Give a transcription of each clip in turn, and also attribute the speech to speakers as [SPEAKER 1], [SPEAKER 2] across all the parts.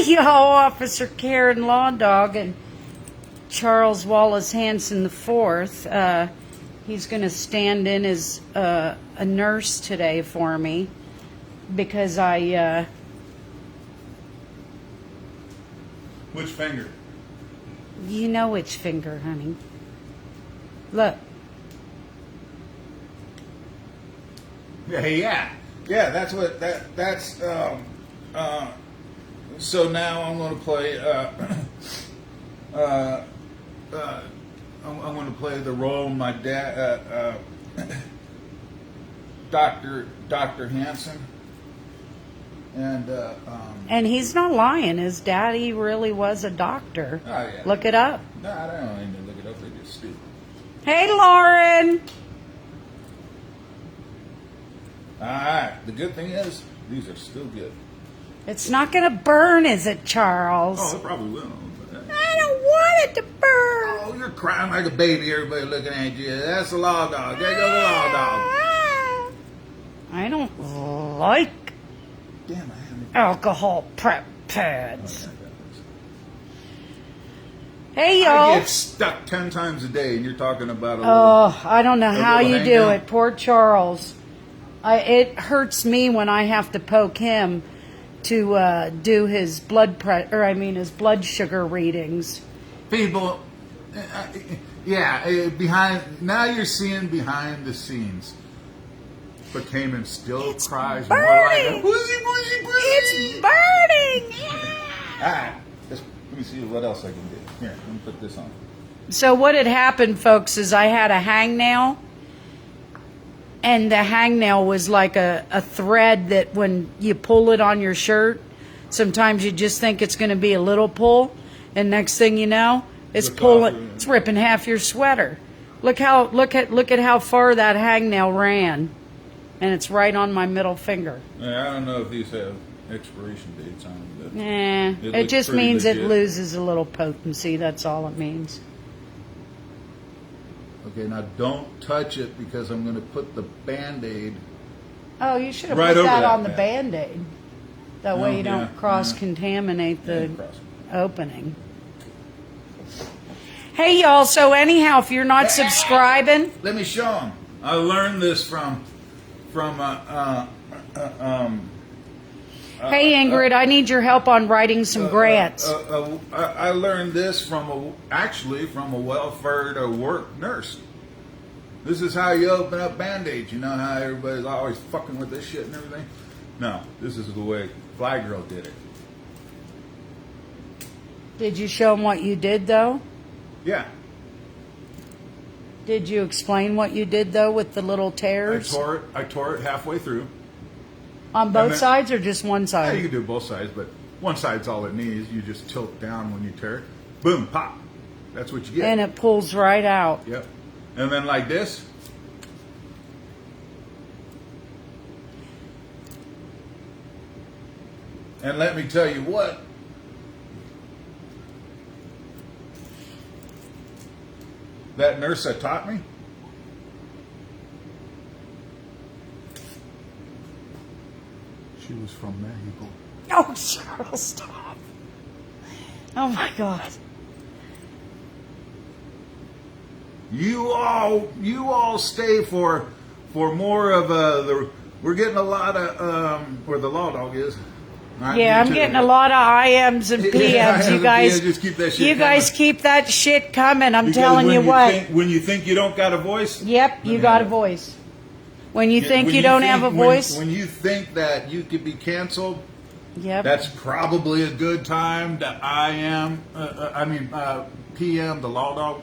[SPEAKER 1] y'all, Officer Karen Law Dog and Charles Wallace Hanson IV. He's going to stand in as a nurse today for me because I...
[SPEAKER 2] Which finger?
[SPEAKER 1] You know which finger, honey. Look.
[SPEAKER 2] Yeah. That's what that's. So now I'm going to play. I'm going to play the role of my dad, Dr. Hanson,
[SPEAKER 1] and he's not lying. His daddy really was a doctor.
[SPEAKER 2] Oh, yeah.
[SPEAKER 1] Look it up.
[SPEAKER 2] No, I don't need to look it up. They're just stupid.
[SPEAKER 1] Hey, Lauren.
[SPEAKER 2] All right. The good thing is these are still good.
[SPEAKER 1] It's not going to burn, is it, Charles?
[SPEAKER 2] Oh, it probably will.
[SPEAKER 1] I don't want it to burn.
[SPEAKER 2] Oh, you're crying like a baby. Everybody looking at you. That's the law dog. There goes the law dog.
[SPEAKER 1] I don't like
[SPEAKER 2] Damn, I haven't.
[SPEAKER 1] alcohol prep pads. Hey,
[SPEAKER 2] I
[SPEAKER 1] y'all.
[SPEAKER 2] get stuck 10 times a day, and you're talking about a
[SPEAKER 1] Oh, I don't know how you do
[SPEAKER 2] hangout?
[SPEAKER 1] it. Poor Charles. It hurts me when I have to poke him to do his his blood sugar readings.
[SPEAKER 2] People, now you're seeing behind the scenes. But Caymen still cries more like a pussy.
[SPEAKER 1] It's burning.
[SPEAKER 2] All right, let me see what else I can do. Here, let me put this on.
[SPEAKER 1] So what had happened, folks, is I had a hangnail, and the hangnail was like a thread that when you pull it on your shirt, sometimes you just think it's going to be a little pull, and next thing you know, it's it's ripping half your sweater. Look at how far that hangnail ran, and it's right on my middle finger.
[SPEAKER 2] Yeah, I don't know if these have expiration dates on them. But
[SPEAKER 1] It just means
[SPEAKER 2] legit.
[SPEAKER 1] it loses a little potency. That's all it means.
[SPEAKER 2] Okay, now don't touch it because I'm going to put the Band-Aid.
[SPEAKER 1] Oh, you should have
[SPEAKER 2] Right
[SPEAKER 1] put
[SPEAKER 2] over
[SPEAKER 1] that
[SPEAKER 2] that
[SPEAKER 1] on the
[SPEAKER 2] band.
[SPEAKER 1] Band-Aid. That way you don't cross-contaminate the opening. Hey, y'all. So anyhow, if you're not subscribing...
[SPEAKER 2] Let me show them. I learned this from
[SPEAKER 1] Hey, Ingrid, I need your help on writing some grants.
[SPEAKER 2] I learned this from a welfare work nurse. This is how you open up Band-Aids. You know how everybody's always fucking with this shit and everything? No, this is the way Fly Girl did it.
[SPEAKER 1] Did you show them what you did, though?
[SPEAKER 2] Yeah.
[SPEAKER 1] Did you explain what you did, though, with the little tears?
[SPEAKER 2] I tore it halfway through.
[SPEAKER 1] On both sides or just one
[SPEAKER 2] Yeah,
[SPEAKER 1] side?
[SPEAKER 2] you can do both sides, but one side's all it needs. You just tilt down when you tear it. Boom, pop. That's what you get.
[SPEAKER 1] And it pulls right out.
[SPEAKER 2] Yep. And then like this. And let me tell you what. That nurse that taught me. She was from Mexico.
[SPEAKER 1] Oh, Charles, stop. Oh, my God.
[SPEAKER 2] You all stay for more of we're getting a lot of where the law dog is.
[SPEAKER 1] Yeah, I'm getting a lot of IMs and PMs. You guys,
[SPEAKER 2] just keep that shit
[SPEAKER 1] guys
[SPEAKER 2] coming.
[SPEAKER 1] keep that shit coming. I'm
[SPEAKER 2] Because
[SPEAKER 1] telling you what.
[SPEAKER 2] when you think you don't got a voice.
[SPEAKER 1] Yep, you got a voice. When you think you don't have a voice.
[SPEAKER 2] When you think that you could be canceled.
[SPEAKER 1] Yep.
[SPEAKER 2] That's probably a good time to PM, the law dog.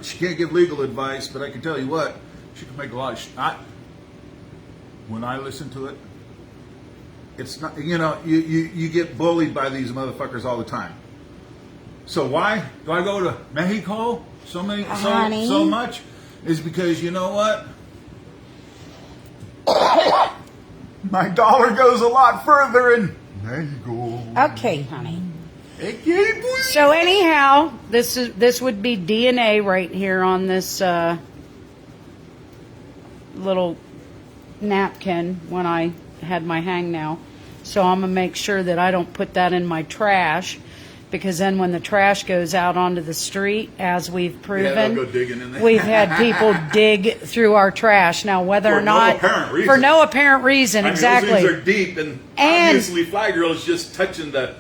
[SPEAKER 2] She can't give legal advice, but I can tell you what, she can make a lot of when I listen to it, it's not, you get bullied by these motherfuckers all the time. So why do I go to Mexico so much? Is because you know what? My dollar goes a lot further in Mexico.
[SPEAKER 1] Okay, honey. So anyhow, this would be DNA right here on this little napkin when I had my hangnail. So I'm going to make sure that I don't put that in my trash, because then when the trash goes out onto the street, as we've proven,
[SPEAKER 2] they'll go digging in there.
[SPEAKER 1] we've had people dig through our trash. Now, whether
[SPEAKER 2] For
[SPEAKER 1] or not,
[SPEAKER 2] no apparent reason.
[SPEAKER 1] for no apparent reason, exactly.
[SPEAKER 2] Those things are deep, and obviously Fly Girl is just touching the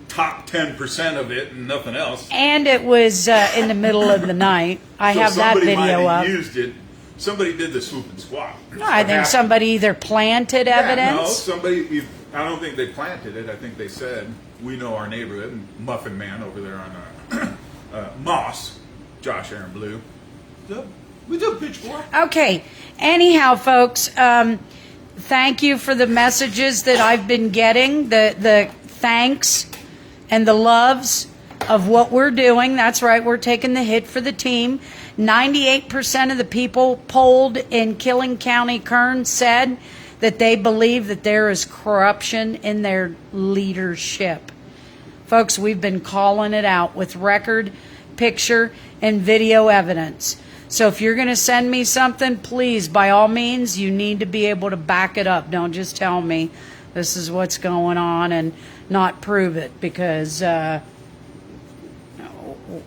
[SPEAKER 2] top 10% of it and nothing else.
[SPEAKER 1] And it was in the middle of the night. I have that
[SPEAKER 2] somebody might
[SPEAKER 1] video
[SPEAKER 2] have
[SPEAKER 1] up.
[SPEAKER 2] used it. Somebody did the swoop and squat.
[SPEAKER 1] No, I think somebody either planted evidence.
[SPEAKER 2] No, somebody. I don't think they planted it. I think they said, "We know our neighborhood." Muffin Man over there on Moss, Josh Aaron Blue. What's up, bitch boy?
[SPEAKER 1] Okay. Anyhow, folks, thank you for the messages that I've been getting. The thanks and the loves of what we're doing. That's right. We're taking the hit for the team. 98% of the people polled in Killing County, Kern, said that they believe that there is corruption in their leadership. Folks, we've been calling it out with record, picture, and video evidence. So if you're going to send me something, please, by all means, you need to be able to back it up. Don't just tell me this is what's going on and not prove it, because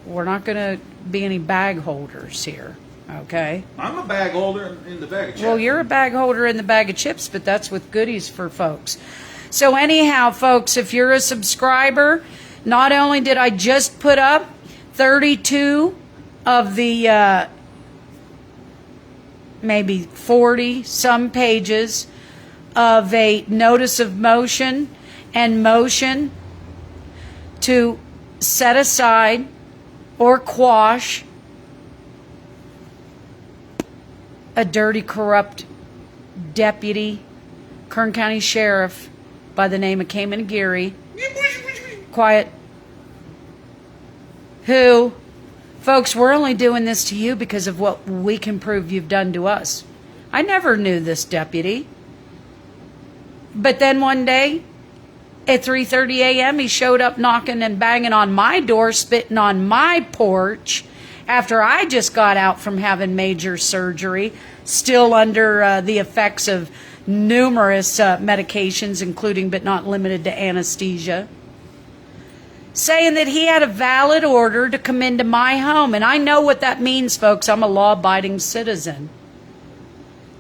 [SPEAKER 1] we're not going to be any bag holders here, okay?
[SPEAKER 2] I'm a bag holder in the bag of chips.
[SPEAKER 1] Well, you're a bag holder in the bag of chips, but that's with goodies for folks. So anyhow, folks, if you're a subscriber, not only did I just put up 32 of the maybe 40 some pages of a notice of motion and motion to set aside or quash a dirty, corrupt deputy, Kern County Sheriff by the name of Caymen Aguirre. Quiet. Who, folks, we're only doing this to you because of what we can prove you've done to us. I never knew this deputy. But then one day, at 3:30 a.m., he showed up knocking and banging on my door, spitting on my porch, after I just got out from having major surgery, still under the effects of numerous medications, including but not limited to anesthesia, saying that he had a valid order to come into my home. And I know what that means, folks. I'm a law-abiding citizen.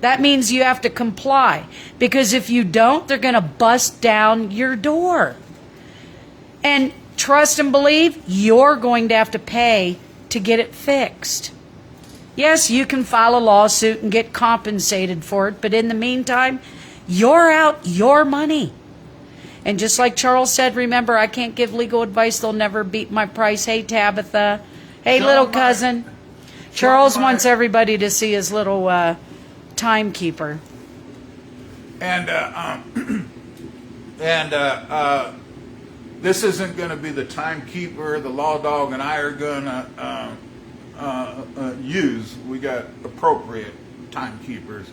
[SPEAKER 1] That means you have to comply, because if you don't, they're going to bust down your door. And trust and believe, you're going to have to pay to get it fixed. Yes, you can file a lawsuit and get compensated for it, but in the meantime, you're out your money. And just like Charles said, remember, I can't give legal advice. They'll never beat my price. Hey, Tabitha. Hey, little cousin. Charles wants everybody to see his little timekeeper.
[SPEAKER 2] And this isn't going to be the timekeeper the law dog and I are going to use. We got appropriate timekeepers,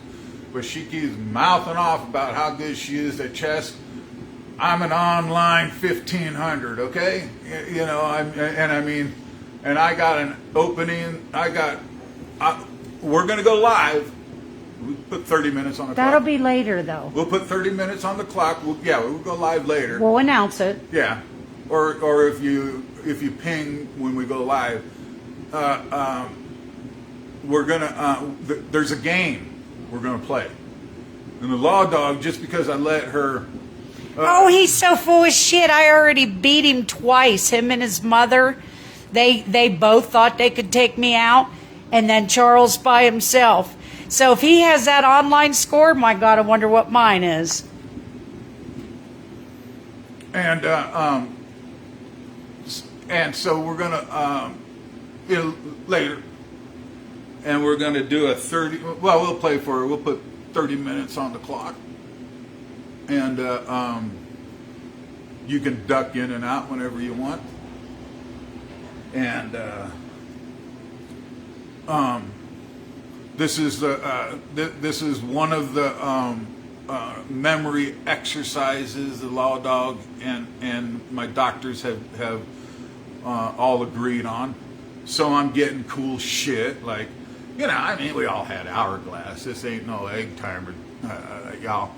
[SPEAKER 2] but she keeps mouthing off about how good she is at chess. I'm an online 1500, okay? You know, and I got an opening. We're going to go live. We put 30 minutes on the clock.
[SPEAKER 1] That'll be later, though.
[SPEAKER 2] We'll put 30 minutes on the clock. We'll go live later.
[SPEAKER 1] We'll announce it.
[SPEAKER 2] Yeah, or if you ping when we go live, we're gonna. There's a game we're gonna play, and the law dog, just because I let her.
[SPEAKER 1] Oh, he's so full of shit. I already beat him twice. Him and his mother, they both thought they could take me out, and then Charles by himself. So if he has that online score, my God, I wonder what mine is.
[SPEAKER 2] And so we're gonna later, and we're gonna do a 30. Well, we'll play for it. We'll put 30 minutes on the clock, and you can duck in and out whenever you want. And this is one of the memory exercises the law dog and my doctors have all agreed on. So I'm getting cool shit like, you know, I mean, we all had Hourglass. This ain't no egg timer, y'all.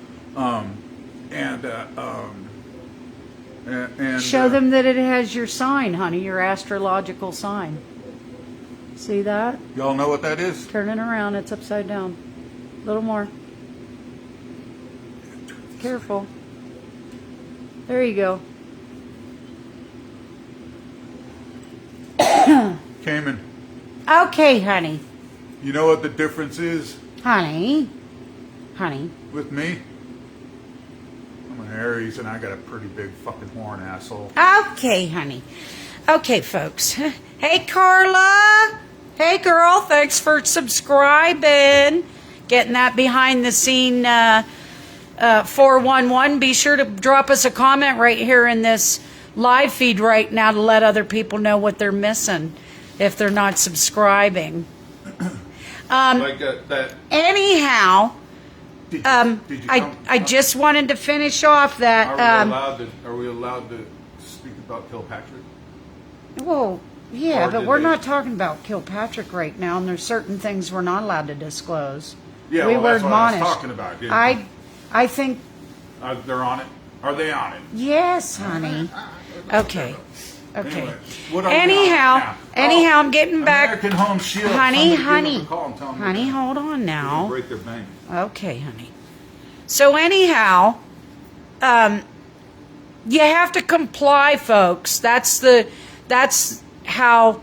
[SPEAKER 2] and and
[SPEAKER 1] Show them that it has your sign, honey, your astrological sign. See that?
[SPEAKER 2] Y'all know what that is?
[SPEAKER 1] Turn it around. It's upside down. A little more. Careful. There you go.
[SPEAKER 2] Cayman,
[SPEAKER 1] Okay, honey.
[SPEAKER 2] you know what the difference is
[SPEAKER 1] Honey. Honey.
[SPEAKER 2] with me? I'm an Aries and I got a pretty big fucking horn, asshole.
[SPEAKER 1] Okay, honey. Okay, folks. Hey, Carla. Hey, girl. Thanks for subscribing. Getting that behind the scene 411. Be sure to drop us a comment right here in this live feed right now to let other people know what they're missing if they're not subscribing.
[SPEAKER 2] Like that.
[SPEAKER 1] Anyhow,
[SPEAKER 2] Did you come?
[SPEAKER 1] I just wanted to finish off that.
[SPEAKER 2] Are we allowed to speak about Kilpatrick?
[SPEAKER 1] Well, yeah,
[SPEAKER 2] Or
[SPEAKER 1] but
[SPEAKER 2] did
[SPEAKER 1] we're
[SPEAKER 2] they-
[SPEAKER 1] not talking about Kilpatrick right now, and there's certain things we're not allowed to disclose.
[SPEAKER 2] Yeah,
[SPEAKER 1] we
[SPEAKER 2] well,
[SPEAKER 1] were
[SPEAKER 2] that's what I was
[SPEAKER 1] admonished.
[SPEAKER 2] talking about. Didn't
[SPEAKER 1] I think
[SPEAKER 2] they're on it. Are they on it?
[SPEAKER 1] yes, honey. Okay. Okay.
[SPEAKER 2] Anyway, what are we
[SPEAKER 1] Anyhow,
[SPEAKER 2] on now?
[SPEAKER 1] anyhow, I'm getting back.
[SPEAKER 2] American Home Shield.
[SPEAKER 1] Honey,
[SPEAKER 2] Somebody give
[SPEAKER 1] honey,
[SPEAKER 2] them a call and tell them
[SPEAKER 1] honey,
[SPEAKER 2] they're
[SPEAKER 1] hold on
[SPEAKER 2] gonna
[SPEAKER 1] now.
[SPEAKER 2] break their bank.
[SPEAKER 1] Okay, honey. So anyhow, you have to comply, folks. That's how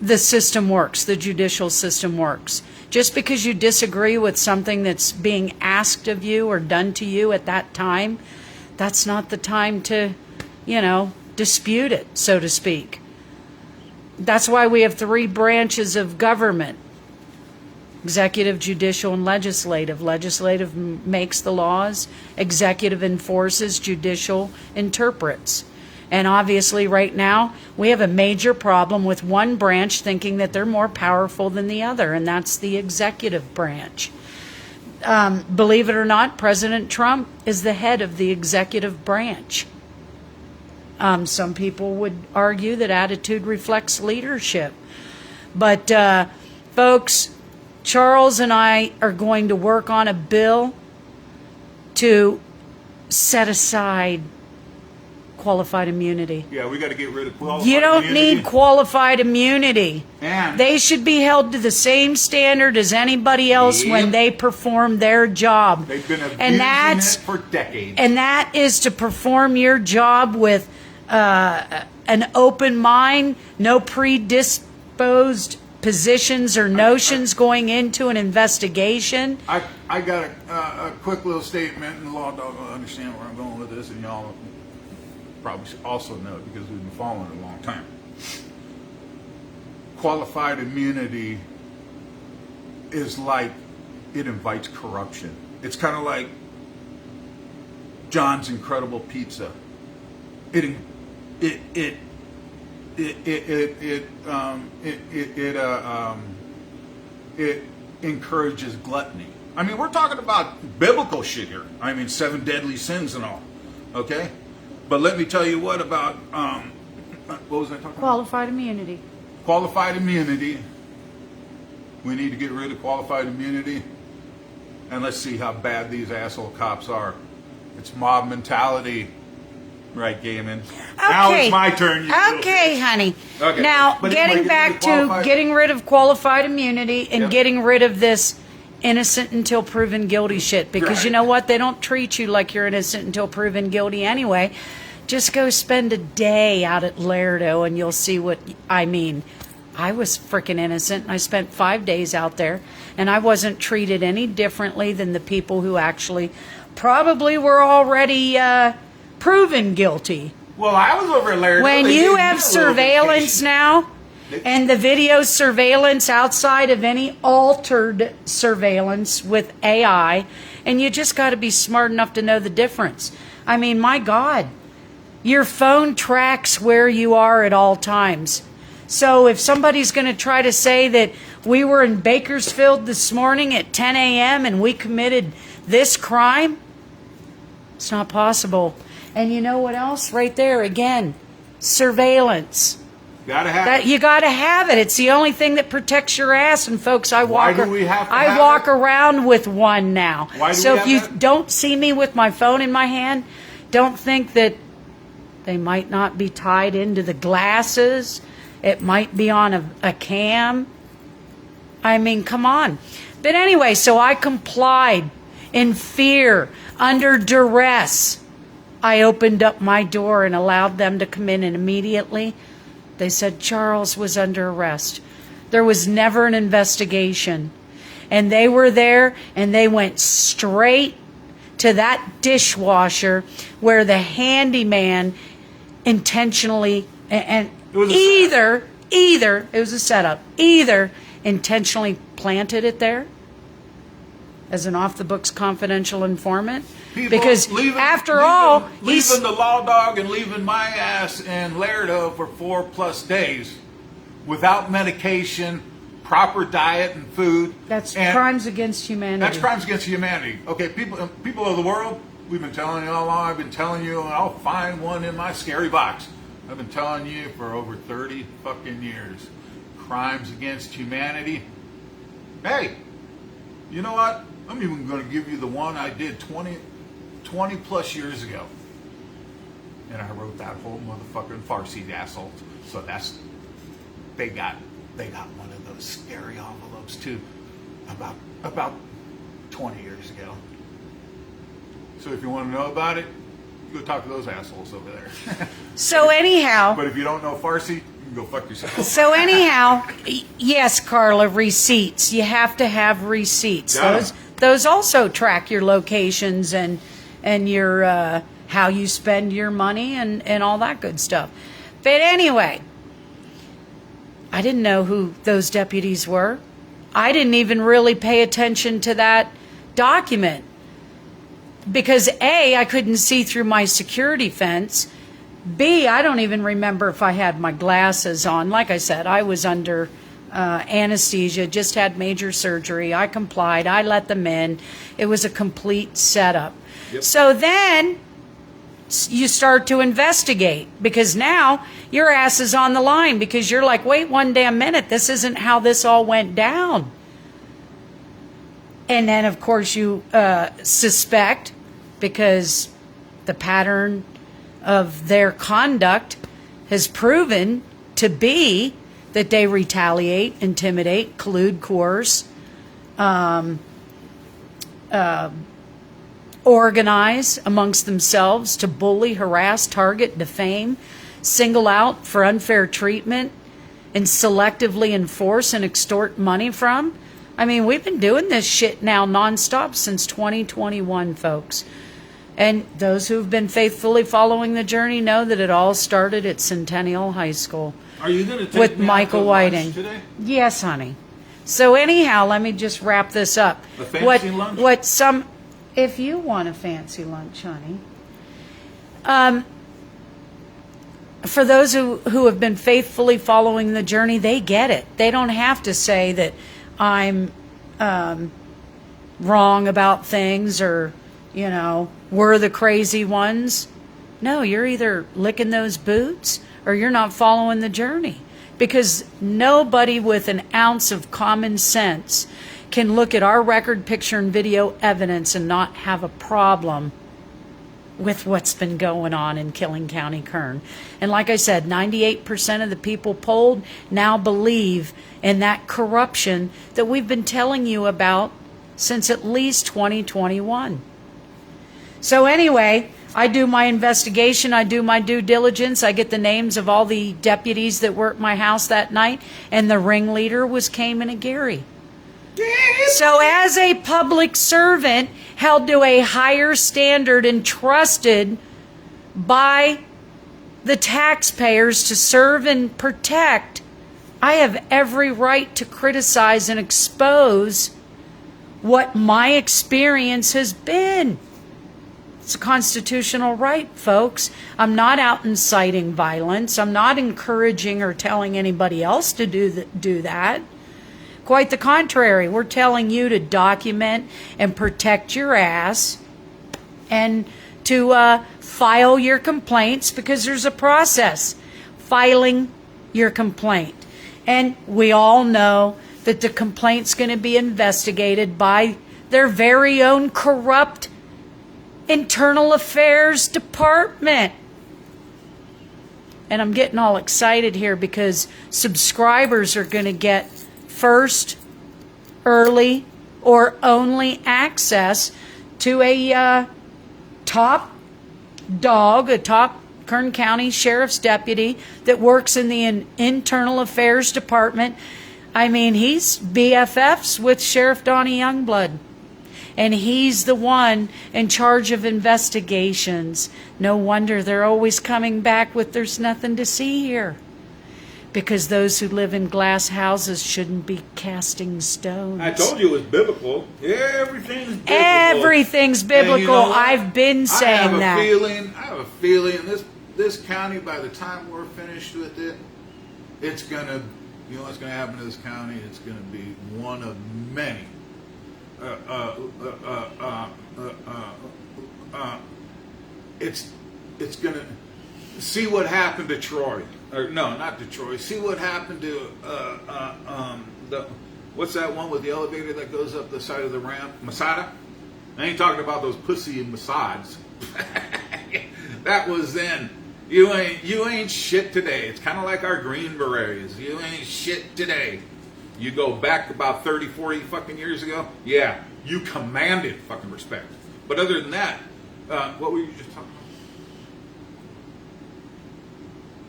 [SPEAKER 1] the system works. The judicial system works. Just because you disagree with something that's being asked of you or done to you at that time, that's not the time to, dispute it, so to speak. That's why we have 3 branches of government: executive, judicial, and legislative. Legislative makes the laws, executive enforces, judicial interprets. And obviously right now we have a major problem with one branch thinking that they're more powerful than the other, and that's the executive branch. Believe it or not, President Trump is the head of the executive branch. Some people would argue that attitude reflects leadership. But folks, Charles and I are going to work on a bill to set aside qualified immunity.
[SPEAKER 2] Yeah, we got to get rid of qualified
[SPEAKER 1] You don't
[SPEAKER 2] immunity.
[SPEAKER 1] need qualified immunity.
[SPEAKER 2] And
[SPEAKER 1] They should be held to the same standard as anybody else when
[SPEAKER 2] Yep.
[SPEAKER 1] they perform their job.
[SPEAKER 2] they've been abusing
[SPEAKER 1] And that's
[SPEAKER 2] it for decades.
[SPEAKER 1] and that is to perform your job with an open mind, no predisposed positions or notions going into an investigation.
[SPEAKER 2] I got a quick little statement, and the law dog will understand where I'm going with this, and y'all probably also know it because we've been following it a long time. Qualified immunity is like, it invites corruption. It's kind of like John's Incredible Pizza. It encourages gluttony. I mean, we're talking about biblical shit here. I mean, 7 deadly sins and all. Okay, but let me tell you what about what was I talking about?
[SPEAKER 1] Qualified immunity.
[SPEAKER 2] Qualified immunity. We need to get rid of qualified immunity, and let's see how bad these asshole cops are. It's mob mentality. Right, Caymen. Now it's my turn. You
[SPEAKER 1] Okay, honey.
[SPEAKER 2] Okay.
[SPEAKER 1] Now,
[SPEAKER 2] But
[SPEAKER 1] getting
[SPEAKER 2] anyway,
[SPEAKER 1] back to
[SPEAKER 2] qualified-
[SPEAKER 1] getting rid of qualified immunity and
[SPEAKER 2] Yep.
[SPEAKER 1] getting rid of this innocent until proven guilty shit. Because you
[SPEAKER 2] Right.
[SPEAKER 1] know what? They don't treat you like you're innocent until proven guilty anyway. Just go spend a day out at Laredo and you'll see what I mean. I was freaking innocent. I spent 5 days out there and I wasn't treated any differently than the people who actually probably were already proven guilty.
[SPEAKER 2] Well, I was over at Laredo.
[SPEAKER 1] When
[SPEAKER 2] They
[SPEAKER 1] you
[SPEAKER 2] gave me
[SPEAKER 1] have
[SPEAKER 2] a little
[SPEAKER 1] surveillance
[SPEAKER 2] vacation.
[SPEAKER 1] now, and the video surveillance outside of any altered surveillance with AI, and you just got to be smart enough to know the difference. I mean, my God, your phone tracks where you are at all times. So if somebody's going to try to say that we were in Bakersfield this morning at 10 a.m. and we committed this crime, it's not possible. And you know what else? Right there, again, surveillance.
[SPEAKER 2] Gotta have
[SPEAKER 1] That
[SPEAKER 2] it.
[SPEAKER 1] you got to have it. It's the only thing that protects your ass. And folks, I
[SPEAKER 2] Why
[SPEAKER 1] walk.
[SPEAKER 2] do we have to
[SPEAKER 1] I
[SPEAKER 2] have
[SPEAKER 1] walk
[SPEAKER 2] it?
[SPEAKER 1] around with one now.
[SPEAKER 2] Why do
[SPEAKER 1] so
[SPEAKER 2] we
[SPEAKER 1] if
[SPEAKER 2] have
[SPEAKER 1] you
[SPEAKER 2] that?
[SPEAKER 1] don't see me with my phone in my hand, don't think that they might not be tied into the glasses. It might be on a cam. I mean, come on. But anyway, so I complied in fear, under duress. I opened up my door and allowed them to come in, and immediately they said Charles was under arrest. There was never an investigation. And they were there, and they went straight to that dishwasher where the handyman intentionally, and
[SPEAKER 2] It was a
[SPEAKER 1] either it was a setup, either intentionally planted it there as an off-the-books confidential informant.
[SPEAKER 2] People
[SPEAKER 1] Because after all, he's
[SPEAKER 2] leaving the law dog and leaving my ass in Laredo for 4+ days without medication, proper diet and food.
[SPEAKER 1] that's
[SPEAKER 2] and
[SPEAKER 1] crimes against humanity.
[SPEAKER 2] That's crimes against humanity. Okay, people of the world, we've been telling you all along. I've been telling you, and I'll find one in my scary box. I've been telling you for over 30 fucking years. Crimes against humanity. Hey, you know what? I'm even going to give you the one I did 20 plus years ago. And I wrote that whole motherfucking Farsi asshole. So they got one of those scary envelopes too, about 20 years ago. So if you want to know about it, you go talk to those assholes over there.
[SPEAKER 1] So anyhow,
[SPEAKER 2] But if you don't know Farsi, you can go fuck yourself.
[SPEAKER 1] so anyhow, yes, Carla, receipts. You have to have receipts.
[SPEAKER 2] Got 'em.
[SPEAKER 1] Those also track your locations and your how you spend your money and all that good stuff. But anyway, I didn't know who those deputies were. I didn't even really pay attention to that document because A, I couldn't see through my security fence. B, I don't even remember if I had my glasses on. Like I said, I was under anesthesia, just had major surgery. I complied. I let them in. It was a complete setup.
[SPEAKER 2] Yep.
[SPEAKER 1] So then you start to investigate because now your ass is on the line because you're like, wait one damn minute. This isn't how this all went down. And then, of course, you suspect because the pattern of their conduct has proven to be that they retaliate, intimidate, collude, coerce, organize amongst themselves to bully, harass, target, defame, single out for unfair treatment, and selectively enforce and extort money from. I mean, we've been doing this shit now nonstop since 2021, folks. And those who've been faithfully following the journey know that it all started at Centennial High School.
[SPEAKER 2] Are you going to take
[SPEAKER 1] With
[SPEAKER 2] me out
[SPEAKER 1] Michael
[SPEAKER 2] to lunch
[SPEAKER 1] Whiting.
[SPEAKER 2] today?
[SPEAKER 1] Yes, honey. So anyhow, let me just wrap this up.
[SPEAKER 2] A fancy lunch?
[SPEAKER 1] What some, if you want a fancy lunch, honey. For those who have been faithfully following the journey, they get it. They don't have to say that I'm wrong about things or, you know, we're the crazy ones. No, you're either licking those boots or you're not following the journey. Because nobody with an ounce of common sense can look at our record, picture, and video evidence and not have a problem with what's been going on in Killing County, Kern. And like I said, 98% of the people polled now believe in that corruption that we've been telling you about since at least 2021. So anyway, I do my investigation, I do my due diligence, I get the names of all the deputies that were at my house that night, and the ringleader was Caymen Aguirre. So as a public servant held to a higher standard and trusted by the taxpayers to serve and protect, I have every right to criticize and expose what my experience has been. It's a constitutional right, folks. I'm not out inciting violence. I'm not encouraging or telling anybody else to do that. Quite the contrary. We're telling you to document and protect your ass and to file your complaints because there's a process. Filing your complaint. And we all know that the complaint's going to be investigated by their very own corrupt internal affairs department. And I'm getting all excited here because subscribers are going to get first, early, or only access to a top dog, a top Kern County Sheriff's deputy that works in the Internal Affairs Department. I mean, he's BFFs with Sheriff Donnie Youngblood. And he's the one in charge of investigations. No wonder they're always coming back with "there's nothing to see here." Because those who live in glass houses shouldn't be casting stones.
[SPEAKER 2] I told you it was biblical. Everything's biblical.
[SPEAKER 1] Everything's biblical.
[SPEAKER 2] And you know what?
[SPEAKER 1] I've been saying that.
[SPEAKER 2] I have a feeling this county, by the time we're finished with it, it's gonna, you know what's gonna happen to this county? It's gonna be one of many. It's gonna see what happened to Troy. Or no, not to Troy. See what happened to what's that one with the elevator that goes up the side of the ramp? Masada? I ain't talking about those pussy Masads. That was then. You ain't shit today. It's kind of like our Green Berets. You ain't shit today. You go back about 30, 40 fucking years ago, yeah, you commanded fucking respect. But other than that, what were you just talking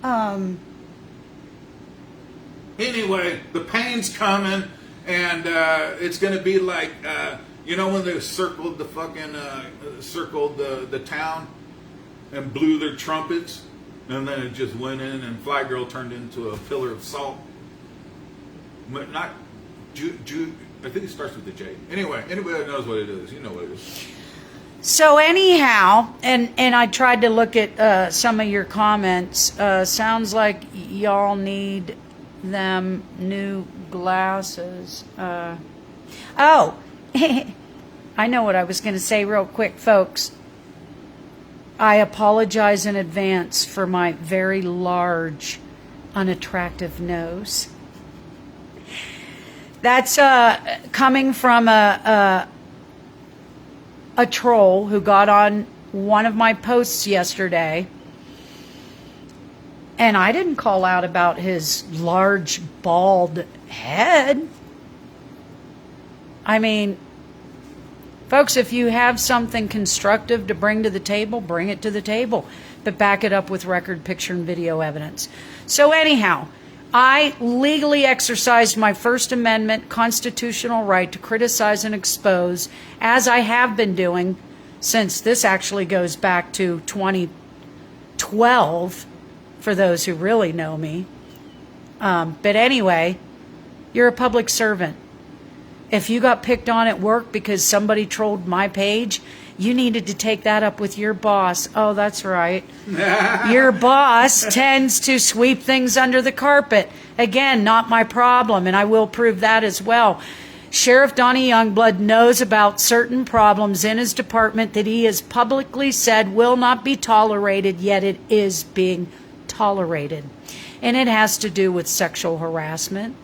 [SPEAKER 2] about? Anyway, the pain's coming, and it's going to be like, you know, when they circled the fucking, the town and blew their trumpets, and then it just went in, and Fly Girl turned into a pillar of salt. But not Jude. I think it starts with the J. Anyway, anybody that knows what it is, you know what it is.
[SPEAKER 1] So anyhow, and I tried to look at some of your comments. Sounds like y'all need them new glasses. Oh, I know what I was going to say real quick, folks. I apologize in advance for my very large, unattractive nose. That's coming from a troll who got on one of my posts yesterday. And I didn't call out about his large, bald head. I mean, folks, if you have something constructive to bring to the table, bring it to the table. But back it up with record, picture, and video evidence. So anyhow, I legally exercised my First Amendment constitutional right to criticize and expose, as I have been doing since this actually goes back to 2012, for those who really know me. But anyway, you're a public servant. If you got picked on at work because somebody trolled my page, you needed to take that up with your boss. Oh, that's right. Your boss tends to sweep things under the carpet. Again, not my problem, and I will prove that as well. Sheriff Donnie Youngblood knows about certain problems in his department that he has publicly said will not be tolerated, yet it is being tolerated. And it has to do with sexual harassment.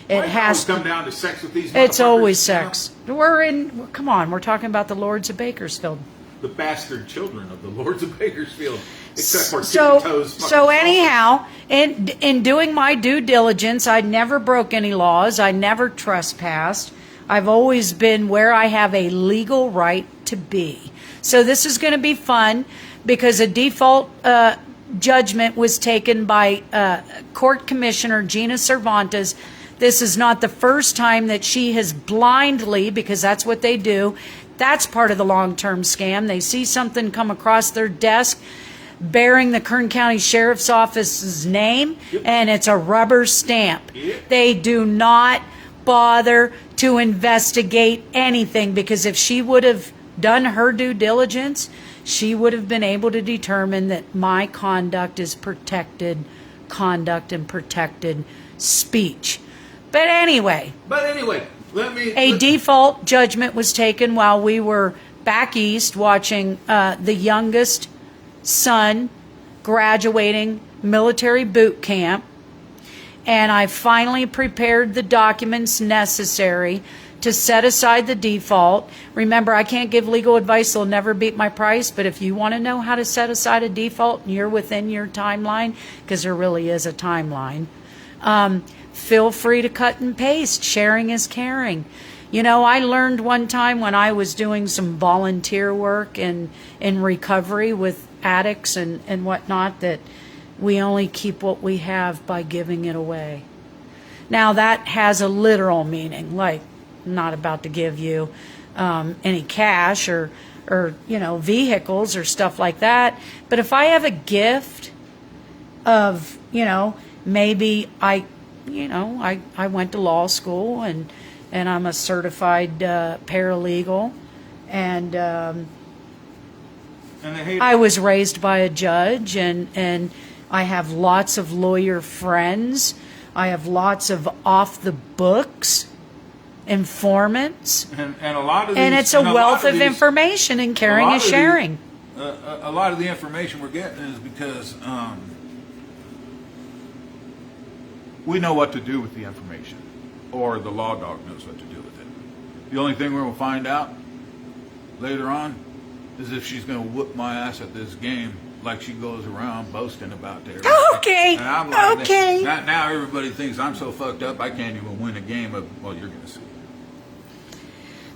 [SPEAKER 1] It has
[SPEAKER 2] to come down to sex with these.
[SPEAKER 1] It's always sex. Come on, we're talking about the Lords of Bakersfield.
[SPEAKER 2] The bastard children of the Lords of Bakersfield. Except for
[SPEAKER 1] so anyhow, in doing my due diligence, I never broke any laws. I never trespassed. I've always been where I have a legal right to be. So this is going to be fun because a default judgment was taken by Court Commissioner Gina Cervantes. This is not the first time that she has blindly, because that's what they do. That's part of the long-term scam. They see something come across their desk bearing the Kern County Sheriff's Office's name, and it's a rubber stamp. They do not bother to investigate anything, because if she would have done her due diligence, she would have been able to determine that my conduct is protected conduct and protected speech. But anyway, a default judgment was taken while we were back east watching the youngest son graduating military boot camp. and I finally prepared the documents necessary to set aside the default. Remember, I can't give legal advice. They'll never beat my price. But if you want to know how to set aside a default and you're within your timeline, because there really is a timeline, feel free to cut and paste. Sharing is caring. You know, I learned one time when I was doing some volunteer work in recovery with addicts and whatnot, that we only keep what we have by giving it away. Now, that has a literal meaning, like, I'm not about to give you any cash or you know, vehicles or stuff like that. But if I have a gift of, you know, maybe I went to law school and I'm a certified paralegal, and I was raised by a judge, and I have lots of lawyer friends. I have lots of off the books informants,
[SPEAKER 2] and a lot of these,
[SPEAKER 1] and it's a wealth of information, and caring is sharing.
[SPEAKER 2] A lot of the information we're getting is because we know what to do with the information, or the law dog knows what to do with it. The only thing we're going to find out later on is if she's going to whoop my ass at this game, like she goes around boasting about there.
[SPEAKER 1] Okay.
[SPEAKER 2] And I'm like,
[SPEAKER 1] okay.
[SPEAKER 2] Now everybody thinks I'm so fucked up I can't even win a game of. Well, you're going to see.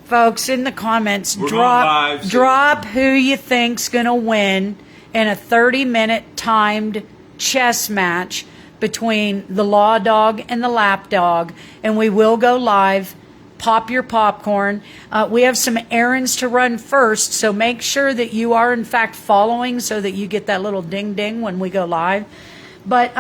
[SPEAKER 1] Folks, in the comments, drop who you think's going to win in a 30-minute timed chess match between the law dog and the lap dog, and we will go live. Pop your popcorn. We have some errands to run first, so make sure that you are in fact following so that you get that little ding ding when we go live. But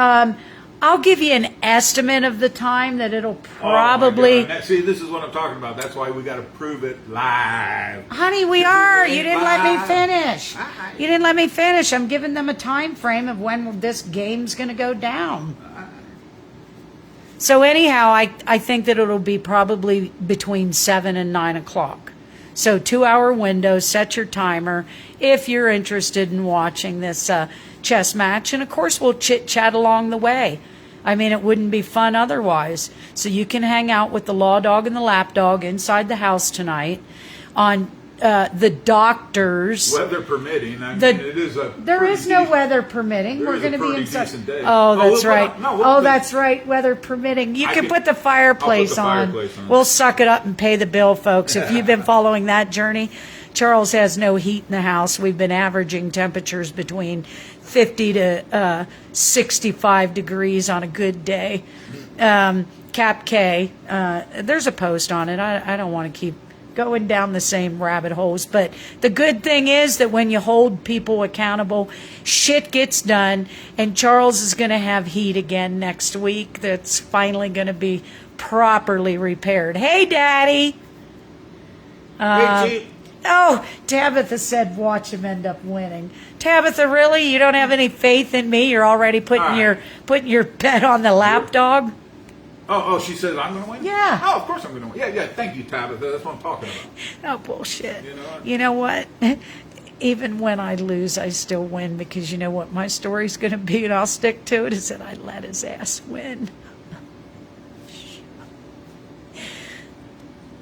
[SPEAKER 1] I'll give you an estimate of the time that it'll probably...
[SPEAKER 2] Oh, see, this is what I'm talking about. That's why we got to prove it live.
[SPEAKER 1] Honey, we are. You didn't let me finish. You didn't let me finish. I'm giving them a time frame of when this game's going to go down. So anyhow, I think that it'll be probably between 7 and 9 o'clock. So 2-hour window, set your timer if you're interested in watching this chess match. And of course, we'll chit-chat along the way. I mean, it wouldn't be fun otherwise. So you can hang out with the law dog and the lap dog inside the house tonight on the doctors.
[SPEAKER 2] Weather permitting. I mean, it is a
[SPEAKER 1] there is no weather permitting. We're going to be inside.
[SPEAKER 2] Oh,
[SPEAKER 1] that's right. That's right. Weather permitting. You can put the fireplace on. We'll suck it up and pay the bill, folks. If you've been following that journey, Charles has no heat in the house. We've been averaging temperatures between 50 to 65 degrees on a good day. Cap K, there's a post on it. I don't want to keep going down the same rabbit holes, but the good thing is that when you hold people accountable, shit gets done, and Charles is going to have heat again next week that's finally going to be properly repaired. Hey, Daddy! Oh, Tabitha said watch him end up winning. Tabitha, really? You don't have any faith in me? You're already putting your bet on the lap dog?
[SPEAKER 2] Oh, she says I'm going to win?
[SPEAKER 1] Yeah.
[SPEAKER 2] Oh, of course I'm going to win. Yeah, thank you, Tabitha. That's what I'm talking about.
[SPEAKER 1] Oh, bullshit. You know what? Even when I lose, I still win, because you know what my story's going to be, and I'll stick to it, is that I let his ass win.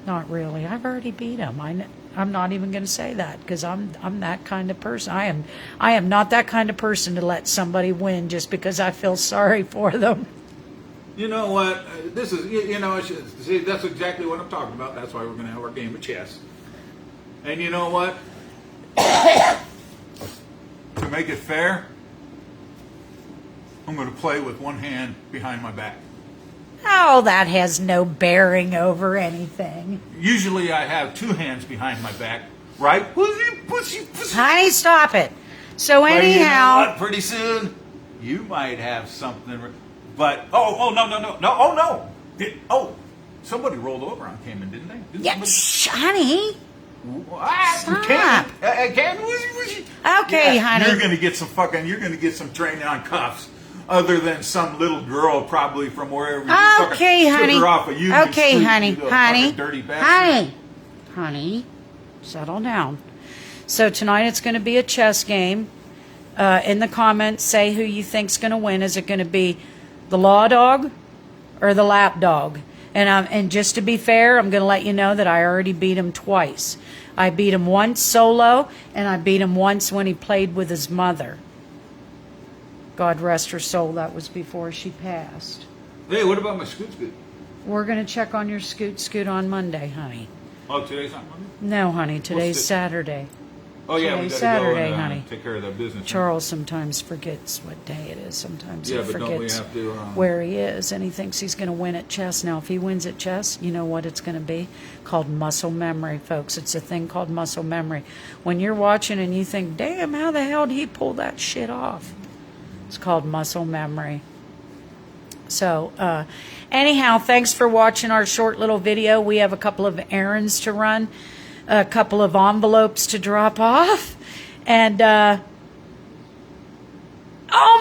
[SPEAKER 1] Not really. I've already beat him. I'm not even going to say that, because I'm that kind of person. I am not that kind of person to let somebody win just because I feel sorry for them.
[SPEAKER 2] You know what? This is, see, that's exactly what I'm talking about. That's why we're going to have our game of chess. And you know what? To make it fair, I'm going to play with one hand behind my back.
[SPEAKER 1] Oh, that has no bearing over anything.
[SPEAKER 2] Usually I have two hands behind my back, right? Pussy.
[SPEAKER 1] Honey, stop it. So anyhow...
[SPEAKER 2] But you know what? Pretty soon, you might have something... But, no. Somebody rolled over on Caymen, didn't they?
[SPEAKER 1] Yes, honey.
[SPEAKER 2] Stop.
[SPEAKER 1] Okay, honey.
[SPEAKER 2] You're going to get some training on cuffs, other than some little girl probably from wherever you
[SPEAKER 1] okay, honey.
[SPEAKER 2] Her off a Union Street,
[SPEAKER 1] honey.
[SPEAKER 2] Dirty bastard.
[SPEAKER 1] Honey, settle down. So tonight it's going to be a chess game. In the comments, say who you think's going to win. Is it going to be the law dog or the lap dog. And just to be fair, I'm going to let you know that I already beat him twice. I beat him once solo, and I beat him once when he played with his mother. God rest her soul. That was before she passed.
[SPEAKER 2] Hey, what about my Scoot?
[SPEAKER 1] We're going to check on your Scoot on Monday, honey.
[SPEAKER 2] Oh, today's not Monday?
[SPEAKER 1] No, honey. Today's Saturday.
[SPEAKER 2] Oh, yeah, we
[SPEAKER 1] Today's
[SPEAKER 2] got to go
[SPEAKER 1] Saturday,
[SPEAKER 2] and
[SPEAKER 1] honey.
[SPEAKER 2] take care of that business.
[SPEAKER 1] Charles sometimes forgets what day it is. Sometimes
[SPEAKER 2] Yeah,
[SPEAKER 1] he
[SPEAKER 2] but don't we
[SPEAKER 1] forgets
[SPEAKER 2] have to,
[SPEAKER 1] where he is, and he thinks he's going to win at chess. Now, if he wins at chess, you know what it's going to be? Called muscle memory, folks. It's a thing called muscle memory. When you're watching and you think, damn, how the hell did he pull that shit off? It's called muscle memory. So, anyhow, thanks for watching our short little video. We have a couple of errands to run, a couple of envelopes to drop off, and oh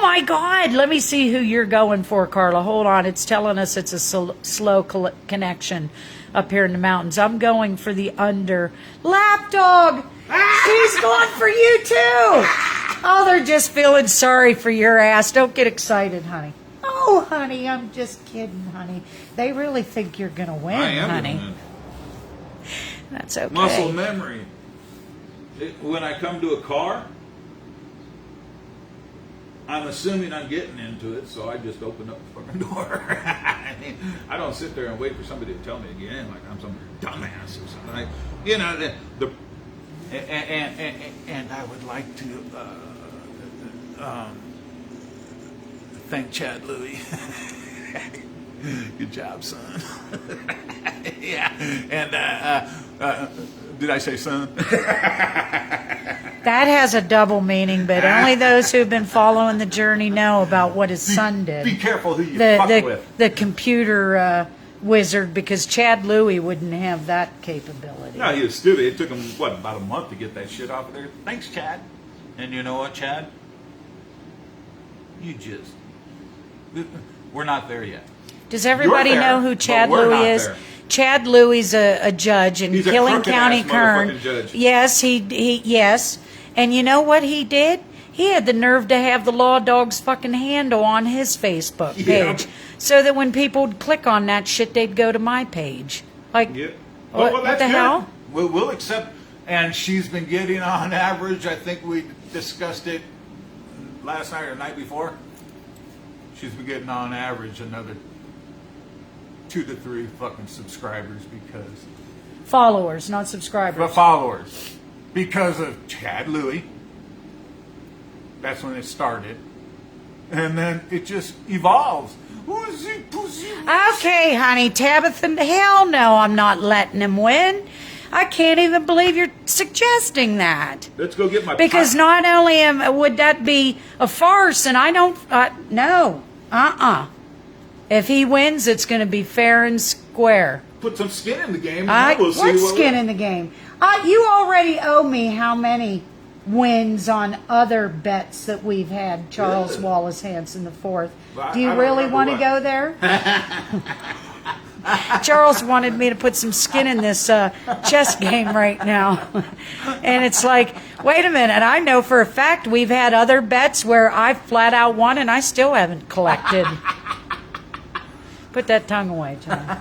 [SPEAKER 1] my God, let me see who you're going for, Carla. Hold on, it's telling us it's a slow connection up here in the mountains. I'm going for the under lapdog. She's going for you too. Oh, they're just feeling sorry for your ass. Don't get excited, honey. Oh, honey, I'm just kidding, honey. They really think you're going to win,
[SPEAKER 2] I am
[SPEAKER 1] honey.
[SPEAKER 2] gonna win.
[SPEAKER 1] That's okay.
[SPEAKER 2] Muscle memory. When I come to a car, I'm assuming I'm getting into it, so I just open up the fucking door. I don't sit there and wait for somebody to tell me to get in like I'm some dumbass or something. Like, you know, and I would like to thank Chad Louie. Good job, son. Yeah, and did I say son?
[SPEAKER 1] That has a double meaning, but only those who've been following the journey know about what his son did.
[SPEAKER 2] Be careful who you fuck with.
[SPEAKER 1] The computer wizard, because Chad Louie wouldn't have that capability.
[SPEAKER 2] No, he was stupid. It took him, what, about a month to get that shit off of there. Thanks, Chad. And you know what, Chad? We're not there yet.
[SPEAKER 1] Does everybody
[SPEAKER 2] You're there,
[SPEAKER 1] know who
[SPEAKER 2] but
[SPEAKER 1] Chad
[SPEAKER 2] we're
[SPEAKER 1] Louie
[SPEAKER 2] not
[SPEAKER 1] is?
[SPEAKER 2] there.
[SPEAKER 1] Chad Louie's a judge in
[SPEAKER 2] He's a
[SPEAKER 1] Killing
[SPEAKER 2] crooked
[SPEAKER 1] County,
[SPEAKER 2] ass
[SPEAKER 1] Kern.
[SPEAKER 2] motherfucking judge.
[SPEAKER 1] Yes, yes. And you know what he did? He had the nerve to have the Law Dog's fucking handle on his Facebook page, so that when people would click on that shit, they'd go to my page. Like,
[SPEAKER 2] Yeah.
[SPEAKER 1] what
[SPEAKER 2] that's
[SPEAKER 1] the
[SPEAKER 2] good.
[SPEAKER 1] hell?
[SPEAKER 2] We'll accept. And she's been getting on average, I think we discussed it last night or the night before. She's been getting on average another 2 to 3 fucking subscribers because...
[SPEAKER 1] Followers, not subscribers.
[SPEAKER 2] But followers. Because of Chad Louie. That's when it started. And then it just evolves.
[SPEAKER 1] Okay, honey, Tabitha, hell no, I'm not letting him win. I can't even believe you're suggesting that.
[SPEAKER 2] Let's go get my
[SPEAKER 1] Because not only would that be a farce, and I don't, no, If he wins, it's going to be fair and square.
[SPEAKER 2] Put some skin in the game. And we'll see
[SPEAKER 1] what skin in the game? You already owe me how many wins on other bets that we've had, Charles Wallace Hanson IV.
[SPEAKER 2] Well,
[SPEAKER 1] Do you
[SPEAKER 2] I don't
[SPEAKER 1] really
[SPEAKER 2] remember
[SPEAKER 1] want to
[SPEAKER 2] what.
[SPEAKER 1] go there? Charles wanted me to put some skin in this chess game right now. And it's like, wait a minute, I know for a fact we've had other bets where I flat out won and I still haven't collected. Put that tongue away, Tom.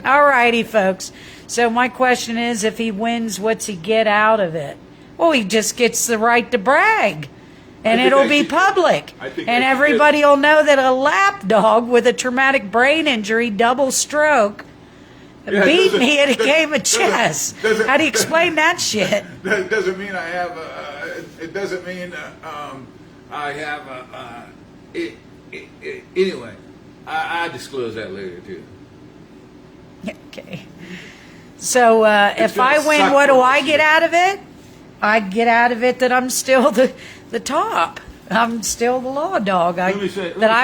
[SPEAKER 1] All righty, folks. So my question is, if he wins, what's he get out of it? Well, he just gets the right to brag. And it'll be public. And everybody will know that a lapdog with a traumatic brain injury, double stroke, beat me at a game of chess. How do you explain that shit?
[SPEAKER 2] That doesn't mean I have it doesn't mean I have anyway, I disclose that later too.
[SPEAKER 1] Okay. So if I win, what do I get out of it? I get out of it that I'm still the top. I'm still the law dog. I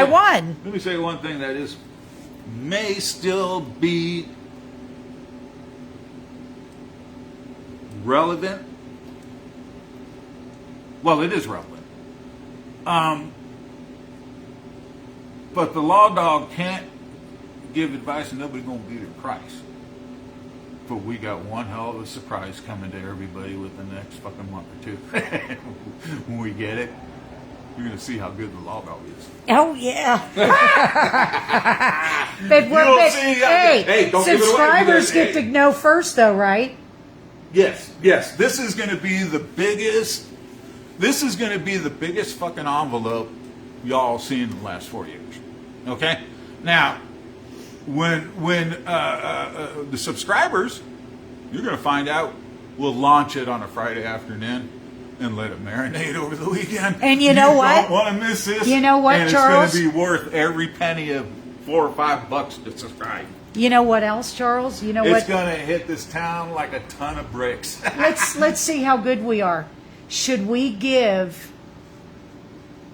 [SPEAKER 1] won.
[SPEAKER 2] Let me say one thing that may still be relevant. Well, it is relevant. But the law dog can't give advice and nobody's going to beat her price. But we got one hell of a surprise coming to everybody within the next fucking month or two. When we get it. you're going to see how good the law dog is.
[SPEAKER 1] Oh yeah. But we're
[SPEAKER 2] You'll see,
[SPEAKER 1] hey,
[SPEAKER 2] don't give it away,
[SPEAKER 1] subscribers
[SPEAKER 2] because,
[SPEAKER 1] get to know first, though, right?
[SPEAKER 2] Yes, yes. This is going to be the biggest. This is going to be the biggest fucking envelope y'all seen in the last 4 years. Okay. Now, when the subscribers, you're going to find out. We'll launch it on a Friday afternoon and let it marinate over the weekend.
[SPEAKER 1] And you know what?
[SPEAKER 2] Don't want to miss this.
[SPEAKER 1] You know what,
[SPEAKER 2] and
[SPEAKER 1] Charles?
[SPEAKER 2] It's going to be worth every penny of $4 or $5 to subscribe.
[SPEAKER 1] You know what else, Charles? You know what?
[SPEAKER 2] It's going to hit this town like a ton of bricks.
[SPEAKER 1] Let's see how good we are. Should we give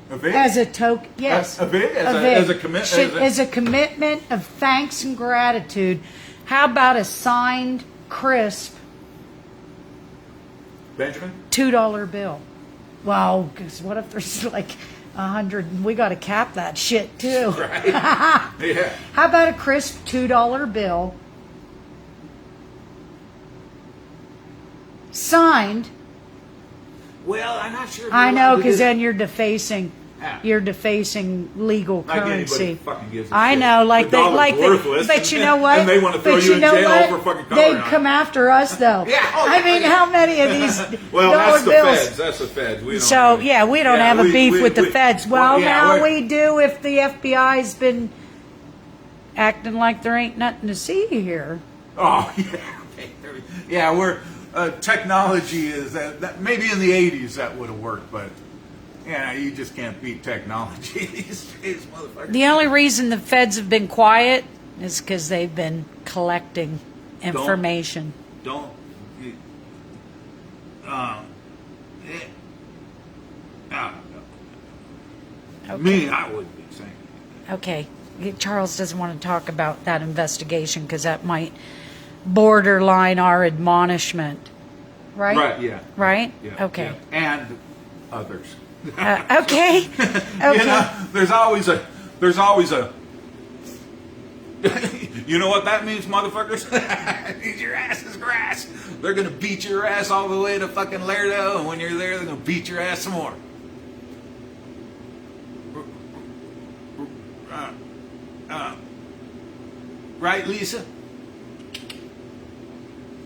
[SPEAKER 2] A vid?
[SPEAKER 1] as a token? Yes,
[SPEAKER 2] A vid?
[SPEAKER 1] vid.
[SPEAKER 2] As a commitment?
[SPEAKER 1] As a commitment of thanks and gratitude. How about a signed, crisp
[SPEAKER 2] Benjamin?
[SPEAKER 1] $2 bill? Well, because what if there's like 100? We got to cap that shit too.
[SPEAKER 2] Right. Yeah.
[SPEAKER 1] How about a crisp $2 bill, signed?
[SPEAKER 2] Well, I'm not sure.
[SPEAKER 1] I know, because then you're defacing.
[SPEAKER 2] Yeah.
[SPEAKER 1] You're defacing legal
[SPEAKER 2] Like anybody
[SPEAKER 1] currency.
[SPEAKER 2] fucking gives a
[SPEAKER 1] I
[SPEAKER 2] shit.
[SPEAKER 1] know, like
[SPEAKER 2] The
[SPEAKER 1] they,
[SPEAKER 2] dollar's
[SPEAKER 1] like
[SPEAKER 2] worthless,
[SPEAKER 1] but you know what?
[SPEAKER 2] and they want to throw
[SPEAKER 1] But
[SPEAKER 2] you in
[SPEAKER 1] know
[SPEAKER 2] jail
[SPEAKER 1] what?
[SPEAKER 2] for fucking coloring
[SPEAKER 1] They'd
[SPEAKER 2] on
[SPEAKER 1] come
[SPEAKER 2] it.
[SPEAKER 1] after us, though.
[SPEAKER 2] Yeah. Oh,
[SPEAKER 1] I
[SPEAKER 2] yeah.
[SPEAKER 1] mean, how many of these
[SPEAKER 2] Well,
[SPEAKER 1] dollar
[SPEAKER 2] that's the
[SPEAKER 1] bills?
[SPEAKER 2] feds. That's the feds. We don't
[SPEAKER 1] So
[SPEAKER 2] have,
[SPEAKER 1] yeah, we don't have a beef with the feds. Well,
[SPEAKER 2] yeah,
[SPEAKER 1] now
[SPEAKER 2] we're-
[SPEAKER 1] we do if the FBI's been acting like there ain't nothing to see here.
[SPEAKER 2] Oh yeah. Okay. Yeah, we're technology is that maybe in the 80s that would have worked, but yeah, you just can't beat technology these days, motherfucker.
[SPEAKER 1] The only reason the feds have been quiet is because they've been collecting information.
[SPEAKER 2] Don't. Me, I wouldn't be saying.
[SPEAKER 1] Okay, Charles doesn't want to talk about that investigation because that might borderline our admonishment, right?
[SPEAKER 2] Right. Yeah.
[SPEAKER 1] Right?
[SPEAKER 2] Yeah.
[SPEAKER 1] Okay.
[SPEAKER 2] Yeah. And others.
[SPEAKER 1] Okay. Okay.
[SPEAKER 2] You know, there's always a. You know what that means, motherfuckers? It means your ass is grass. They're gonna beat your ass all the way to fucking Laredo, and when you're there, they're gonna beat your ass some more. Right, Lisa?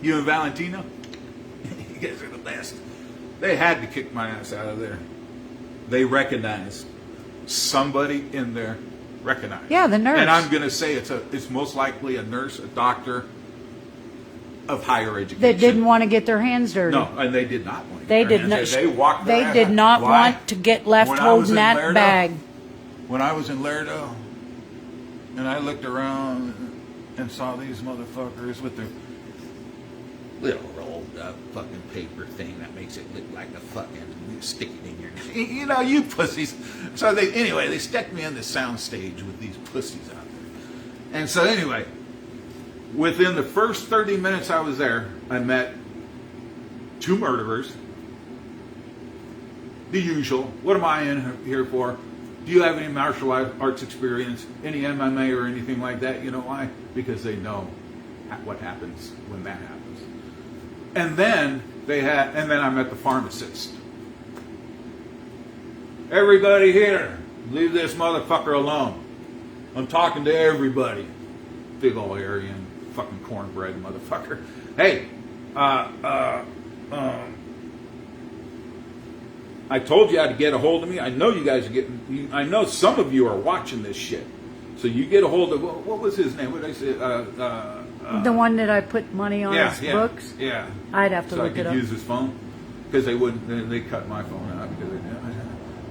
[SPEAKER 2] You and Valentino? You guys are the best. They had to kick my ass out of there. They recognized somebody in there recognized.
[SPEAKER 1] Yeah, the nurse.
[SPEAKER 2] And I'm going to say it's most likely a nurse, a doctor of higher education.
[SPEAKER 1] That didn't want to get their hands dirty.
[SPEAKER 2] No, and they did not want to.
[SPEAKER 1] They
[SPEAKER 2] get their
[SPEAKER 1] did
[SPEAKER 2] hands
[SPEAKER 1] not.
[SPEAKER 2] dirty. They walked.
[SPEAKER 1] They
[SPEAKER 2] their
[SPEAKER 1] did
[SPEAKER 2] ass.
[SPEAKER 1] not
[SPEAKER 2] Why?
[SPEAKER 1] want to get left
[SPEAKER 2] When I was
[SPEAKER 1] holding
[SPEAKER 2] in
[SPEAKER 1] that
[SPEAKER 2] Laredo,
[SPEAKER 1] bag.
[SPEAKER 2] When I was in Laredo, and I looked around and saw these motherfuckers with their little rolled up fucking paper thing that makes it look like a fucking stick it in your, you know, you pussies. So they stuck me on the sound stage with these pussies out there. And so anyway, within the first 30 minutes I was there, I met 2 murderers. The usual. What am I in here for? Do you have any martial arts experience? Any MMA or anything like that? You know why? Because they know what happens when that happens. And then I met the pharmacist. Everybody here, leave this motherfucker alone. I'm talking to everybody. Big ol' Aryan fucking cornbread motherfucker. Hey, I told you how to get a hold of me. I know you guys are getting. I know some of you are watching this shit. So you get a hold of what was his name? What did I say?
[SPEAKER 1] The one that I put money on his books.
[SPEAKER 2] Yeah.
[SPEAKER 1] I'd have to
[SPEAKER 2] so
[SPEAKER 1] look
[SPEAKER 2] I
[SPEAKER 1] it
[SPEAKER 2] could
[SPEAKER 1] up.
[SPEAKER 2] use his phone because they wouldn't. They cut my phone out because they didn't.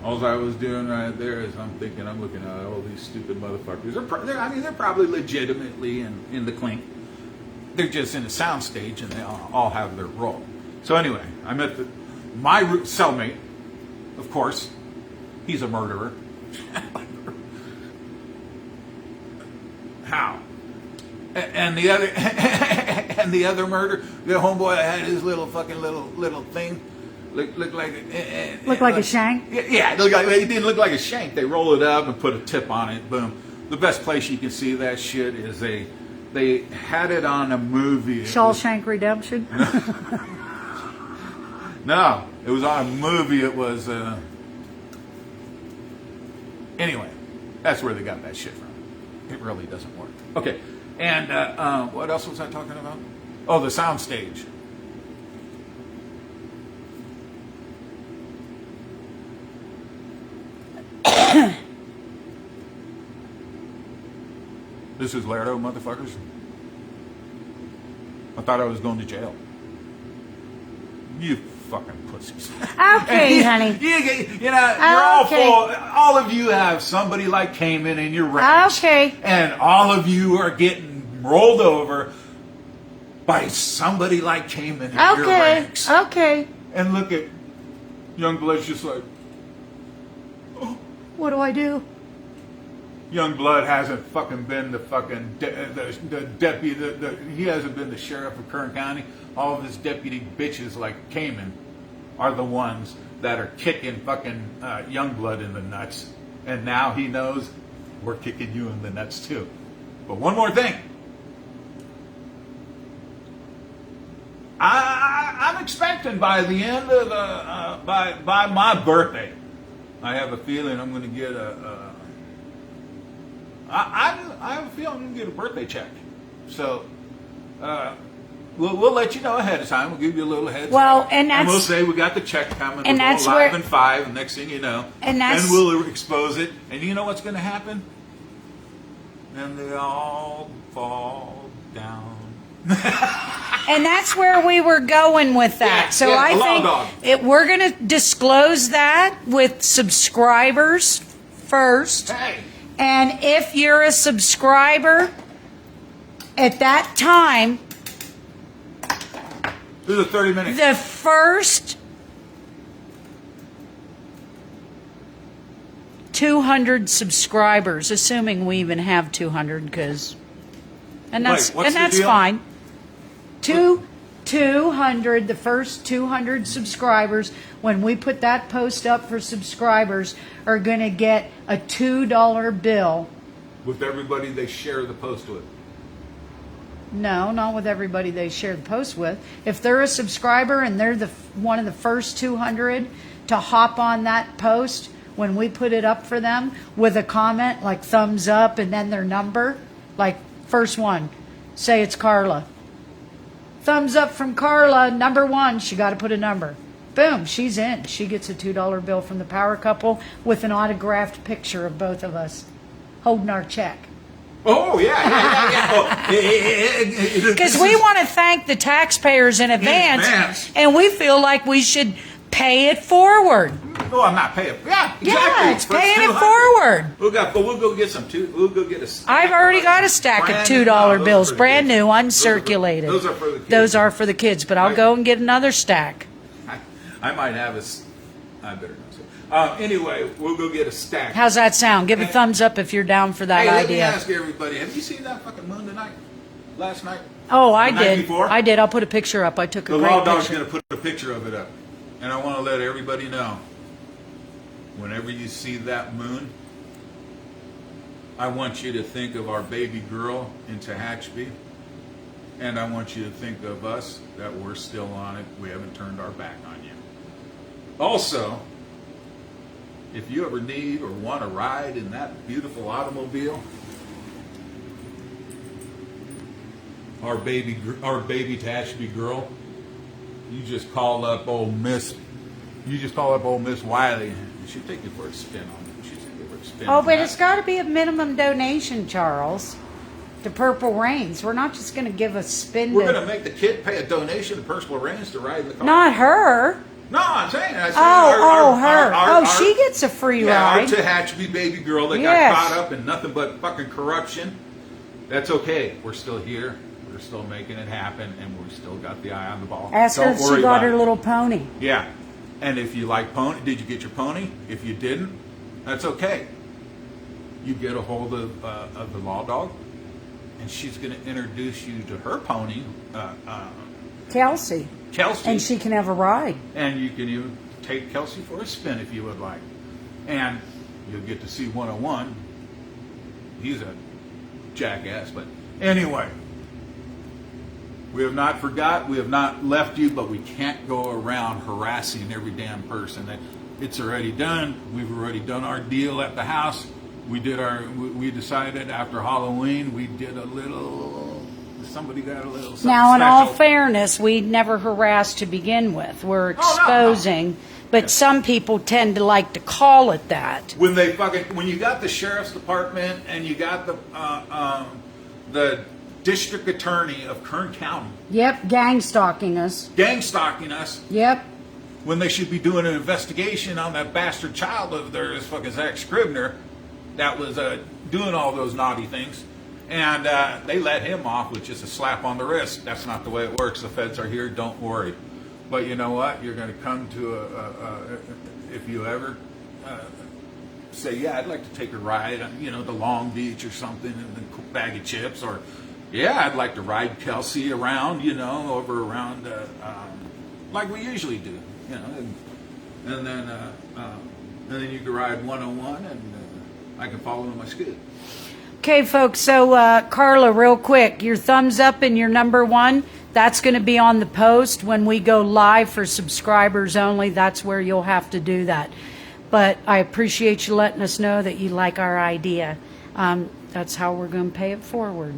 [SPEAKER 2] All I was doing right there is I'm looking at all these stupid motherfuckers. They're probably legitimately in the clink. They're just in a soundstage and they all have their role. So anyway, I met my cellmate. Of course, he's a murderer. How? And the other murder, the homeboy that had his little fucking little thing, looked like
[SPEAKER 1] a shank.
[SPEAKER 2] Yeah, it didn't look like a shank. They roll it up and put a tip on it. Boom. The best place you can see that shit is they had it on a movie.
[SPEAKER 1] Shawshank Redemption.
[SPEAKER 2] No, it was on a movie. It was Anyway, that's where they got that shit from. It really doesn't work. Okay, and what else was I talking about? Oh, the sound stage. This is Laredo, motherfuckers. I thought I was going to jail. You fucking pussies.
[SPEAKER 1] Okay, honey.
[SPEAKER 2] You know, you're all
[SPEAKER 1] Okay.
[SPEAKER 2] full. All of you have somebody like Caymen in your ranks.
[SPEAKER 1] Okay.
[SPEAKER 2] And all of you are getting rolled over by somebody like Caymen in your
[SPEAKER 1] Okay.
[SPEAKER 2] ranks.
[SPEAKER 1] Okay.
[SPEAKER 2] And look at Youngblood's just like,
[SPEAKER 1] What do I do?
[SPEAKER 2] Youngblood hasn't fucking been the fucking the deputy. He hasn't been the sheriff of Kern County. All of his deputy bitches like Caymen are the ones that are kicking fucking Youngblood in the nuts. And now he knows we're kicking you in the nuts too. But one more thing. I'm expecting by the end of the by my birthday, I have a feeling I'm going to get I have a feeling I'm going to get a birthday check. So we'll let you know ahead of time. We'll give you a little heads up.
[SPEAKER 1] And that's,
[SPEAKER 2] we'll say we got the check coming.
[SPEAKER 1] and
[SPEAKER 2] We'll
[SPEAKER 1] that's
[SPEAKER 2] go live
[SPEAKER 1] where-
[SPEAKER 2] in 5. And next thing you know,
[SPEAKER 1] and that's-
[SPEAKER 2] we'll expose it. And you know what's going to happen? And they all fall down.
[SPEAKER 1] And that's where we were going with that.
[SPEAKER 2] Yeah,
[SPEAKER 1] So
[SPEAKER 2] yeah,
[SPEAKER 1] I
[SPEAKER 2] alarm dog.
[SPEAKER 1] think we're going to disclose that with subscribers first.
[SPEAKER 2] Hey.
[SPEAKER 1] And if you're a subscriber, at that time,
[SPEAKER 2] This is a 30-minute.
[SPEAKER 1] the first 200 subscribers, assuming we even have 200, because, and that's
[SPEAKER 2] Wait, what's the deal?
[SPEAKER 1] fine. 200, the first 200 subscribers, when we put that post up for subscribers, are going to get a $2 bill.
[SPEAKER 2] With everybody they share the post with.
[SPEAKER 1] No, not with everybody they share the post with. If they're a subscriber and they're one of the first 200 to hop on that post when we put it up for them with a comment like thumbs up and then their number, like first one, say it's Carla. Thumbs up from Carla, number 1, she got to put a number. Boom, she's in. She gets a $2 bill from the power couple with an autographed picture of both of us holding our check.
[SPEAKER 2] Oh, yeah.
[SPEAKER 1] Because we want to thank the taxpayers in advance, and we feel like we should pay it forward.
[SPEAKER 2] No, I'm not paying. Yeah, exactly.
[SPEAKER 1] Yeah, it's
[SPEAKER 2] First
[SPEAKER 1] paying it
[SPEAKER 2] 200.
[SPEAKER 1] forward.
[SPEAKER 2] We'll go get some. We'll go get a stack.
[SPEAKER 1] I've already got a stack of $2 bills, brand new, uncirculated.
[SPEAKER 2] Those are for the kids.
[SPEAKER 1] Those are for the kids, but I'll go and get another stack.
[SPEAKER 2] I might have I better not say. Anyway, we'll go get a stack.
[SPEAKER 1] How's that sound? Give a thumbs up if you're down for that
[SPEAKER 2] Hey, let me
[SPEAKER 1] idea.
[SPEAKER 2] ask everybody, have you seen that fucking moon tonight? Last night?
[SPEAKER 1] Oh, I
[SPEAKER 2] The night
[SPEAKER 1] did.
[SPEAKER 2] before?
[SPEAKER 1] I did. I'll put a picture up. I took a
[SPEAKER 2] The
[SPEAKER 1] great
[SPEAKER 2] law dog's
[SPEAKER 1] picture.
[SPEAKER 2] going to put a picture of it up. And I want to let everybody know, whenever you see that moon, I want you to think of our baby girl in Tehachapi. And I want you to think of us, that we're still on it. We haven't turned our back on you. Also, if you ever need or want to ride in that beautiful automobile, our baby Tehachapi girl, you just call up old Miss Wiley, and she'll take you for a spin on it. She'll take you for a spin.
[SPEAKER 1] Oh,
[SPEAKER 2] on
[SPEAKER 1] but
[SPEAKER 2] that.
[SPEAKER 1] it's got to be a minimum donation, Charles, to Purple Rains. We're not just going to give a spin.
[SPEAKER 2] We're going to make the kid pay a donation to Purple Rains to ride in the car.
[SPEAKER 1] Not her.
[SPEAKER 2] No, I'm saying. I said
[SPEAKER 1] Her. She gets a free
[SPEAKER 2] Our
[SPEAKER 1] ride.
[SPEAKER 2] Tehachapi baby girl that
[SPEAKER 1] Yes.
[SPEAKER 2] got caught up in nothing but fucking corruption. That's okay. We're still here. We're still making it happen, and we still got the eye on the ball.
[SPEAKER 1] Ask her
[SPEAKER 2] Don't
[SPEAKER 1] if
[SPEAKER 2] worry
[SPEAKER 1] she got
[SPEAKER 2] about
[SPEAKER 1] her
[SPEAKER 2] it.
[SPEAKER 1] little pony.
[SPEAKER 2] Yeah. And if you like pony, did you get your pony? If you didn't, that's okay. You get a hold of the law dog, and she's going to introduce you to her pony,
[SPEAKER 1] Kelsey.
[SPEAKER 2] Kelsey.
[SPEAKER 1] And she can have a ride.
[SPEAKER 2] And you can even take Kelsey for a spin if you would like. And you'll get to see 101. He's a jackass, but anyway. We have not forgot, we have not left you, but we can't go around harassing every damn person. It's already done. We've already done our deal at the house. We decided after Halloween, we did a little, somebody got a little something
[SPEAKER 1] Now, in all
[SPEAKER 2] special.
[SPEAKER 1] fairness, we never harassed to begin with. We're exposing, but some people tend to like to call it that.
[SPEAKER 2] When when you got the sheriff's department and you got the district attorney of Kern County
[SPEAKER 1] Yep, gang stalking us.
[SPEAKER 2] gang stalking us,
[SPEAKER 1] Yep.
[SPEAKER 2] when they should be doing an investigation on that bastard child of theirs, fucking Zach Scribner, that was doing all those naughty things. And they let him off with just a slap on the wrist. That's not the way it works. The feds are here. Don't worry. But you know what? You're going to come to if you ever say, yeah, I'd like to take a ride on, to Long Beach or something, and a bag of chips, or yeah, I'd like to ride Kelsey around, over around like we usually do, and then you can ride 101, and I can follow in my skid.
[SPEAKER 1] Okay, folks, so Carla, real quick, your thumbs up and your number one, that's going to be on the post when we go live for subscribers only. That's where you'll have to do that. But I appreciate you letting us know that you like our idea. That's how we're going to pay it forward.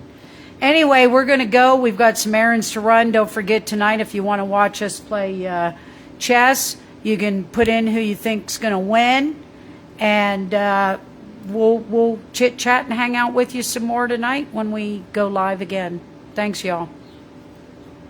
[SPEAKER 1] Anyway, we're going to go. We've got some errands to run. Don't forget tonight, if you want to watch us play chess, you can put in who you think's going to win. And we'll chit-chat and hang out with you some more tonight when we go live again. Thanks, y'all.